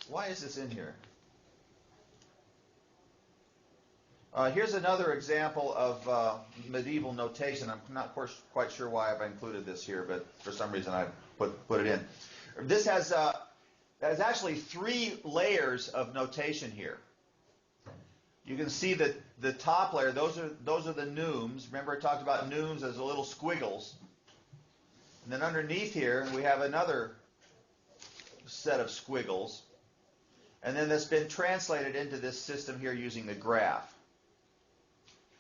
Why is this in here? Here's another example of medieval notation. I'm not quite sure why I've included this here, but for some reason I put it in. This has actually 3 layers of notation here. You can see that the top layer, those are the neumes. Remember I talked about neumes as little squiggles. And then underneath here we have another set of squiggles. And then that's been translated into this system here using the graph.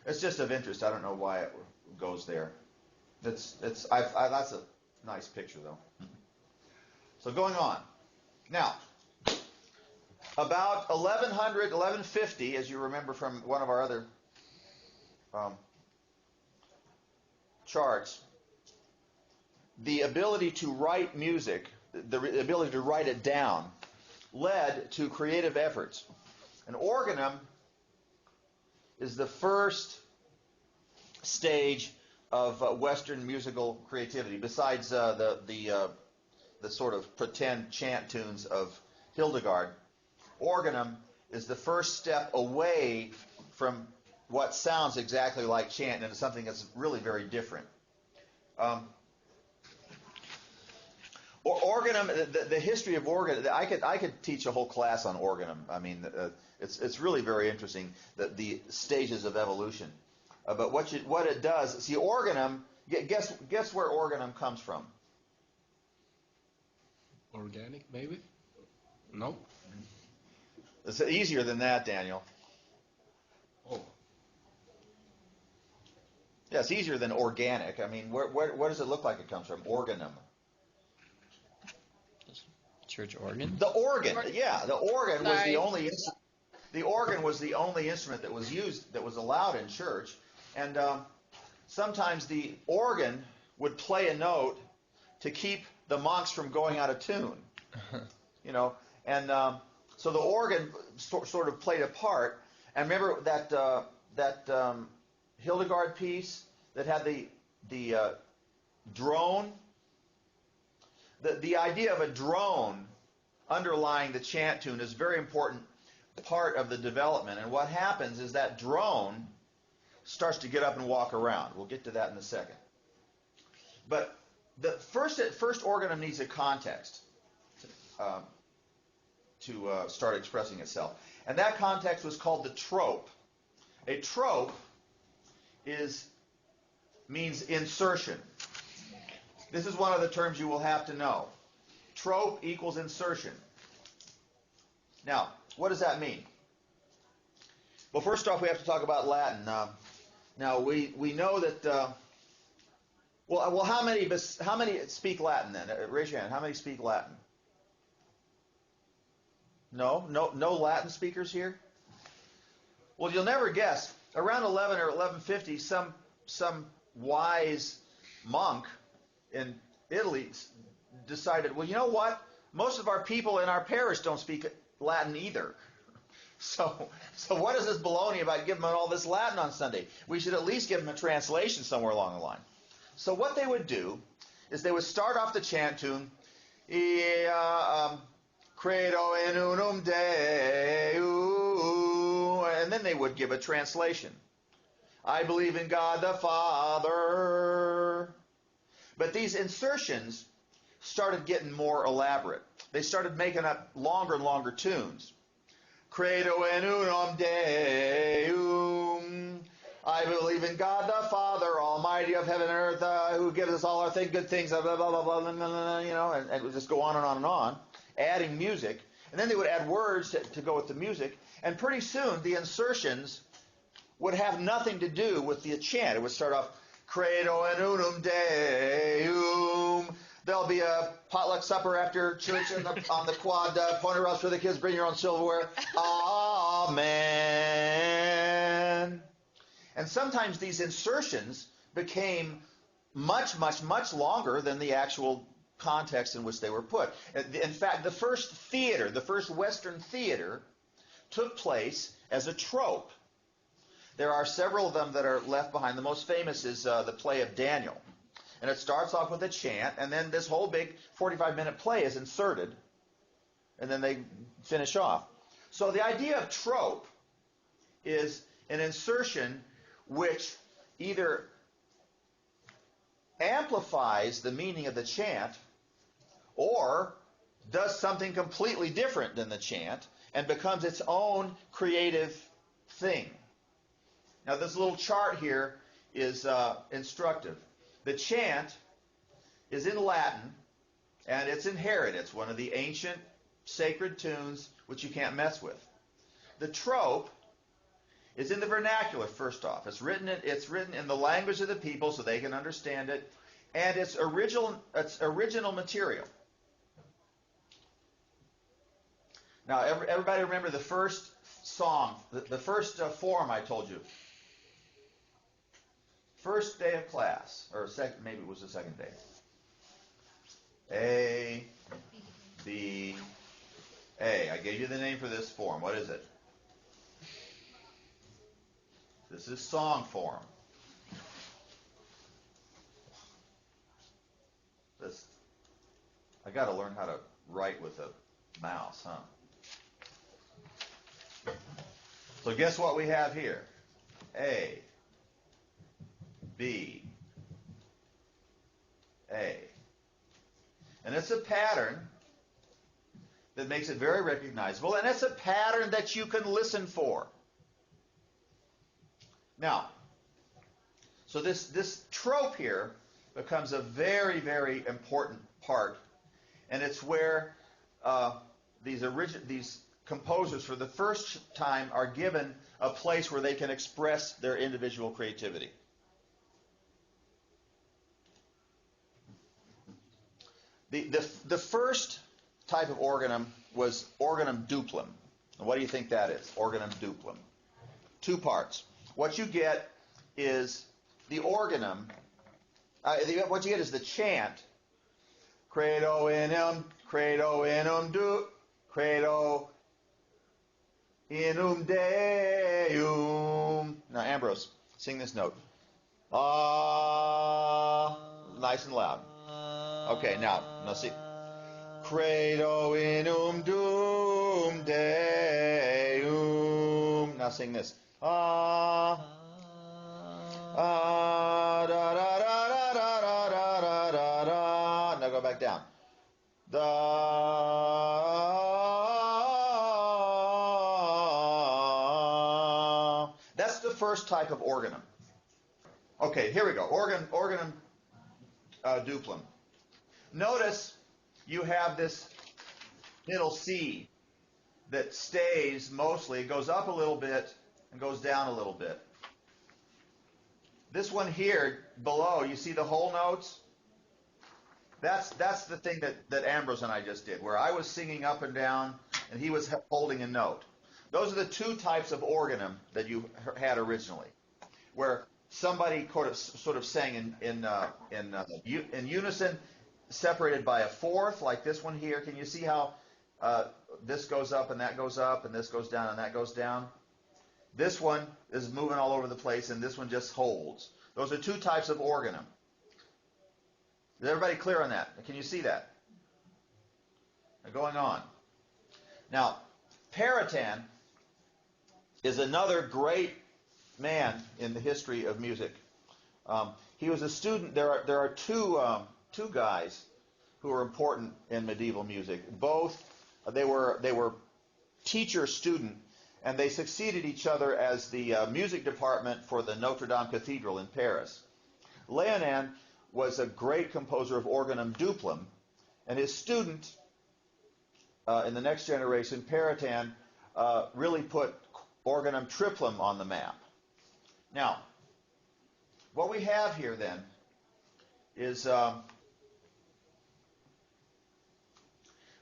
It's just of interest. I don't know why it goes there. That's a nice picture though. So going on. Now, about 1100, 1150, as you remember from one of our other charts, the ability to write music, the ability to write it down, led to creative efforts. And Organum is the first stage of Western musical creativity, besides the sort of pretend chant tunes of Hildegard. Organum is the first step away from what sounds exactly like chant into something that's really very different. Organum, the history of organ, I could teach a whole class on organum. I mean, it's really very interesting, the stages of evolution. But what it does, see, organum. Guess where organum comes from? Organic, maybe? No. It's easier than that, Daniel. Oh. Yeah, it's easier than organic. I mean, where does it look like it comes from? Organum. Church organ? The organ, yeah. The organ was the only. The organ was the only instrument that was used, that was allowed in church, and sometimes the organ would play a note to keep the monks from going out of tune. You know, and so the organ sort of played a part. And remember that Hildegard piece that had the drone. The idea of a drone underlying the chant tune is a very important part of the development. And what happens is that drone starts to get up and walk around. We'll get to that in a second. But the first organum needs a context to start expressing itself. And that context was called the trope. A trope means insertion. This is one of the terms you will have to know. Trope equals insertion. Now, what does that mean? Well, first off, we have to talk about Latin. Now, we know that. Well, how many speak Latin then? Raise your hand. How many speak Latin? No Latin speakers here. Well, you'll never guess. Around 11 or 1150, some wise monk in Italy decided, well, you know what? Most of our people in our parish don't speak Latin either. So what is this baloney about giving them all this Latin on Sunday? We should at least give them a translation somewhere along the line. So what they would do is they would start off the chant tune, Credo in unum Deum, and then they would give a translation. I believe in God the Father. But these insertions started getting more elaborate. They started making up longer and longer tunes. Credo in unum Deum. I believe in God the Father, Almighty of heaven and earth, who gives us all our good things, blah, blah, blah, blah, blah, blah, you know, and it would just go on and on and on, adding music. And then they would add words to go with the music. And pretty soon, the insertions would have nothing to do with the chant. It would start off, Credo in unum Deum. There'll be a potluck supper after church on the quad, pony routes for the kids, bring your own silverware. Amen. And sometimes these insertions became much, much, much longer than the actual context in which they were put. In fact, the first Western theater took place as a trope. There are several of them that are left behind. The most famous is the play of Daniel. And it starts off with a chant, and then this whole big 45-minute play is inserted. and then they finish off. So the idea of trope is an insertion which either amplifies the meaning of the chant or does something completely different than the chant and becomes its own creative thing. Now this little chart here is instructive. The chant is in Latin, and it's inherited. It's one of the ancient sacred tunes which you can't mess with. The trope is in the vernacular, first off. It's written in the language of the people so they can understand it, and it's original material. Now, everybody remember the first song, the first form I told you. First day of class, or maybe it was the second day. A, B, A. I gave you the name for this form. What is it? This is song form. I got to learn how to write with a mouse, huh? So guess what we have here? A, B, A. And it's a pattern that makes it very recognizable, and it's a pattern that you can listen for. Now, so this trope here becomes a very, very important part, and it's where these composers for the first time are given a place where they can express their individual creativity. The first type of organum was organum duplum. And what do you think that is? Organum duplum. Two parts. What you get is the organum. What you get is the chant. Credo inum du, credo inum Deum. Now, Ambrose, sing this note. Nice and loud. Okay, now see. Credo inum dum Deum. Now sing this. Da da da da da da da da da. Now go back down. That's the first type of organum. Okay, here we go. Organum duplum. Notice you have this middle C that stays mostly, goes up a little bit and goes down a little bit. This one here below, you see the whole notes? That's the thing that Ambrose and I just did, where I was singing up and down and he was holding a note. Those are the two types of organum that you had originally, where somebody sort of sang in unison, separated by a fourth, like this one here. Can you see how this goes up and that goes up, and this goes down and that goes down? This one is moving all over the place, and this one just holds. Those are two types of organum. Is everybody clear on that? Can you see that? Now, going on. Now, Peritan is another great man in the history of music. He was a student. There are two guys who are important in medieval music. Both they were teacher-student, and they succeeded each other as the music department for the Notre Dame Cathedral in Paris. Leonin was a great composer of organum duplum, and his student in the next generation, Peritan, really put organum triplum on the map. Now, what we have here then is,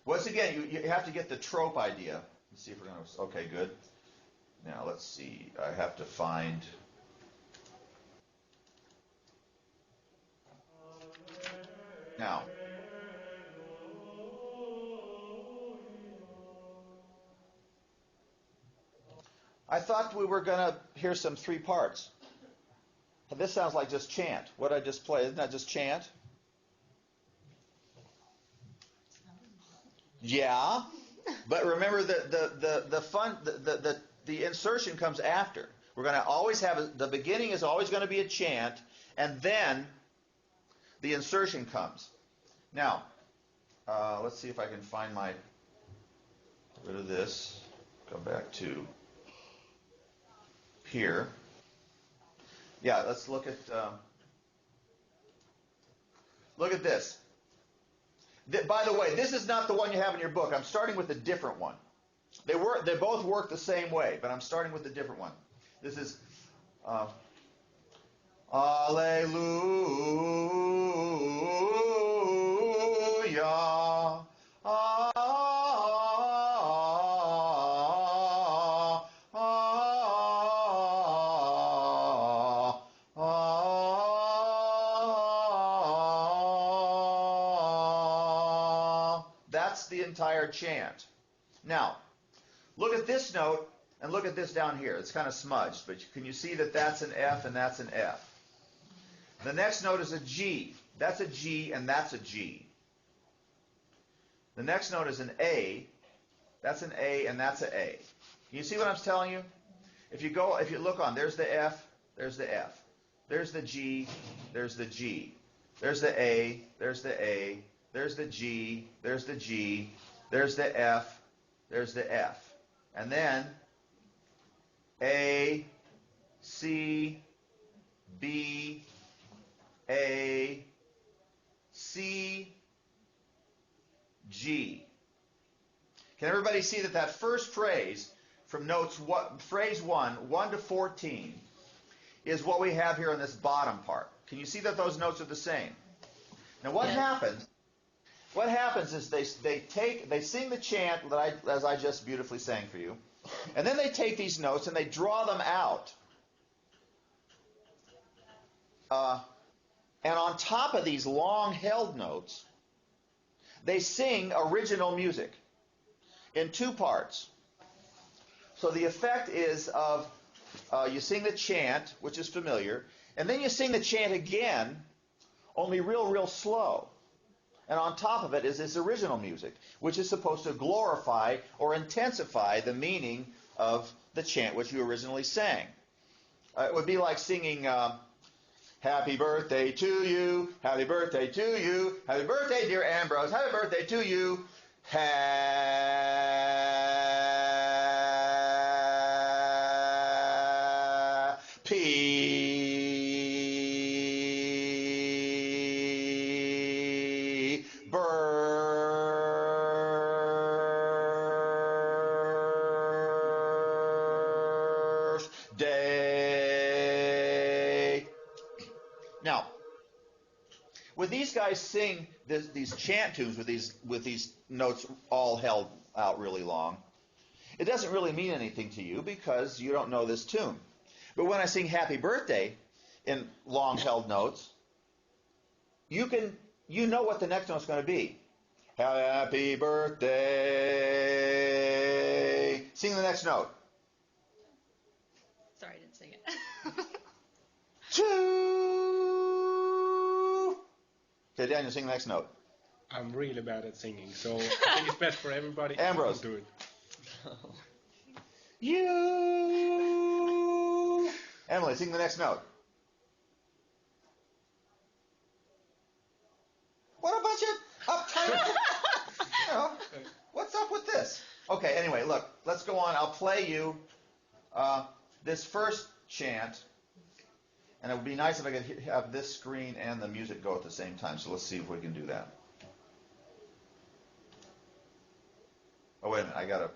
once again, you have to get the trope idea. Let's see if we're going to, okay, good. Now, let's see. I have to find, now, I thought we were going to hear some three parts. This sounds like just chant. What I just played, isn't that just chant? Yeah. But remember the insertion comes after. We're going to always have the beginning is always going to be a chant, and then the insertion comes. Now, let's see if I can find my. Get rid of this. Go back to here. Yeah, let's look at this. By the way, this is not the one you have in your book. I'm starting with a different one. They both work the same way, but I'm starting with a different one. This is Alleluia. That's the entire chant. Now, look at this note and look at this down here. It's kind of smudged, but can you see that that's an F and that's an F? The next note is a G. That's a G and that's a G. The next note is an A. That's an A and that's an A. Can you see what I'm telling you? If you look on, there's the F, there's the F. There's the G, there's the G. There's the A, there's the A. There's the G, there's the G. There's the F, there's the F. And then A, C, B, A, C, G. Can everybody see that first phrase from phrase 1 to 14, is what we have here in this bottom part? Can you see that those notes are the same? Now what happens? What happens is they sing the chant as I just beautifully sang for you, and then they take these notes and they draw them out. And on top of these long held notes, they sing original music in two parts. So the effect is of you sing the chant, which is familiar, and then you sing the chant again, only real slow. And on top of it is this original music, which is supposed to glorify or intensify the meaning of the chant which you originally sang. It would be like singing, happy birthday to you, happy birthday to you, happy birthday, dear Ambrose, happy birthday to you, happy birthday. Now, when these guys sing these chant tunes with these notes all held out really long, it doesn't really mean anything to you because you don't know this tune. But when I sing Happy Birthday in long held notes, you know what the next note's going to be. Happy birthday. Sing the next note. Sorry, I didn't sing it. Two. Okay, Daniel, sing the next note. I'm really bad at singing, so I think it's best for everybody. Ambrose. Do it. You. Emily, sing the next note. What a bunch of uptight. What's up with this? Okay, anyway, look, let's go on. I'll play you this first chant, and it would be nice if I could have this screen and the music go at the same time. So let's see if we can do that. Oh, wait a minute, I gotta.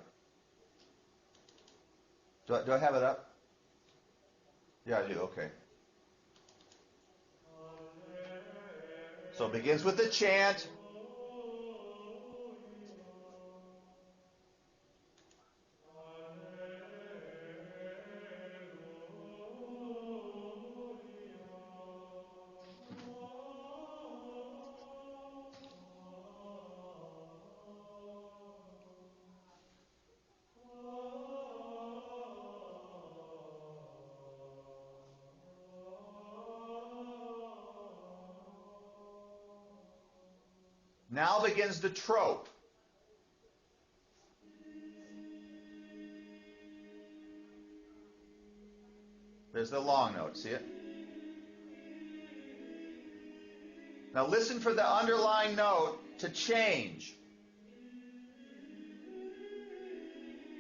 Do I have it up? Yeah, I do. Okay. So it begins with the chant. Now begins the trope. There's the long note. See it? Now listen for the underlying note to change.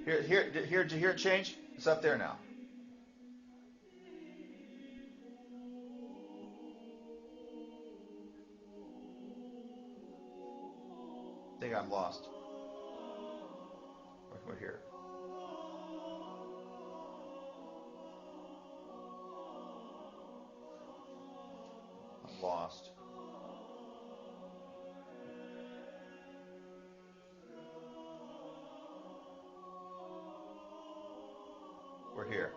Did you hear it change? It's up there now. I think I'm lost. We're here. I'm lost. We're here.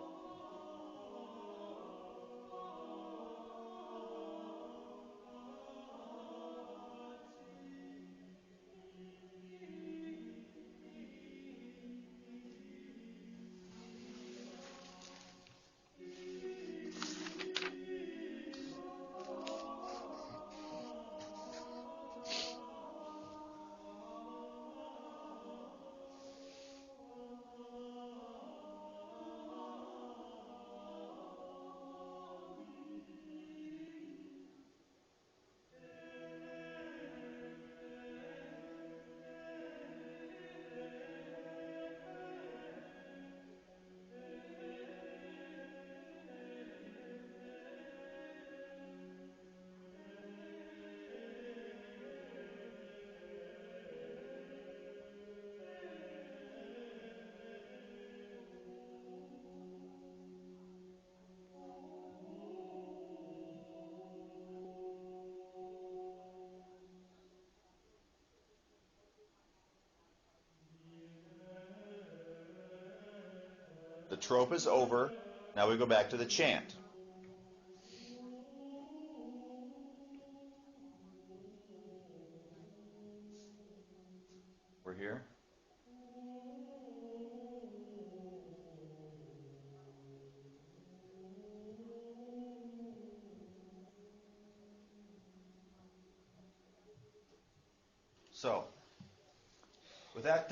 The trope is over. Now we go back to the chant. We're here. So, with that,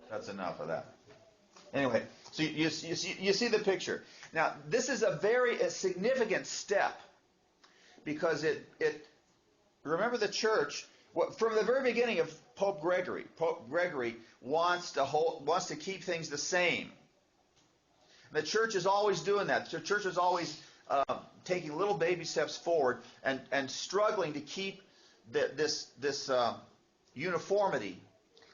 that's enough of that. Anyway, so you see the picture. Now, this is a very significant step because it remember the church from the very beginning of Pope Gregory. Pope Gregory wants to keep things the same. The church is always doing that. The church is always taking little baby steps forward and struggling to keep this uniformity,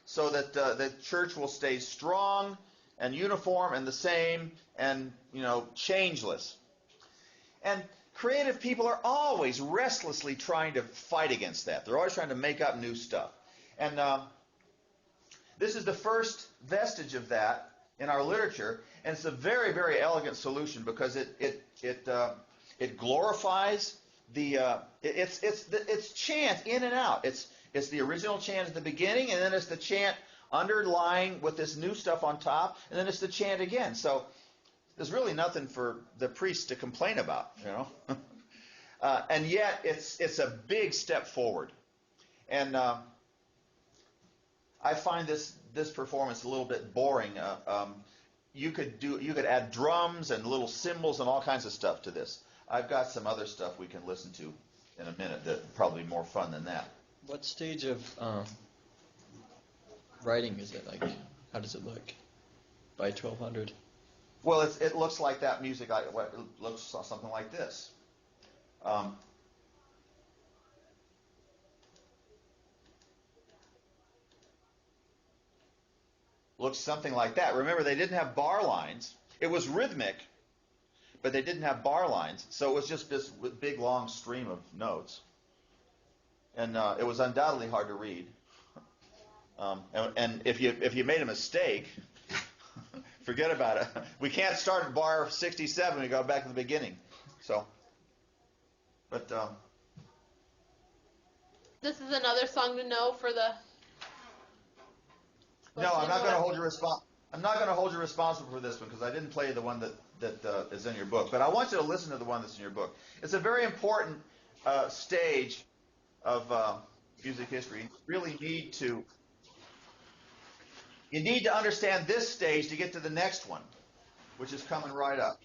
so that the church will stay strong and uniform and the same and changeless. And creative people are always restlessly trying to fight against that. They're always trying to make up new stuff. And this is the first vestige of that in our literature, and it's a very, very elegant solution because it glorifies it's chant in and out. It's the original chant at the beginning, and then it's the chant underlying with this new stuff on top, and then it's the chant again. So there's really nothing for the priest to complain about, and yet it's a big step forward. And I find this performance a little bit boring. You could add drums and little cymbals and all kinds of stuff to this. I've got some other stuff we can listen to in a minute that probably more fun than that. What stage of writing is it? Like, how does it look by 1200? Well, it looks like that music. It looks something like this. Looks something like that. Remember, they didn't have bar lines. It was rhythmic, but they didn't have bar lines, so it was just this big, long stream of notes. And it was undoubtedly hard to read. And if you made a mistake, forget about it. We can't start at bar 67. We go back to the beginning. So, but this is another song to know for the. No, I'm not going to hold you I'm not going to hold you responsible for this one because I didn't play the one that is in your book. But I want you to listen to the one that's in your book. It's a very important stage of music history. You really need to understand this stage to get to the next one. which is coming right up.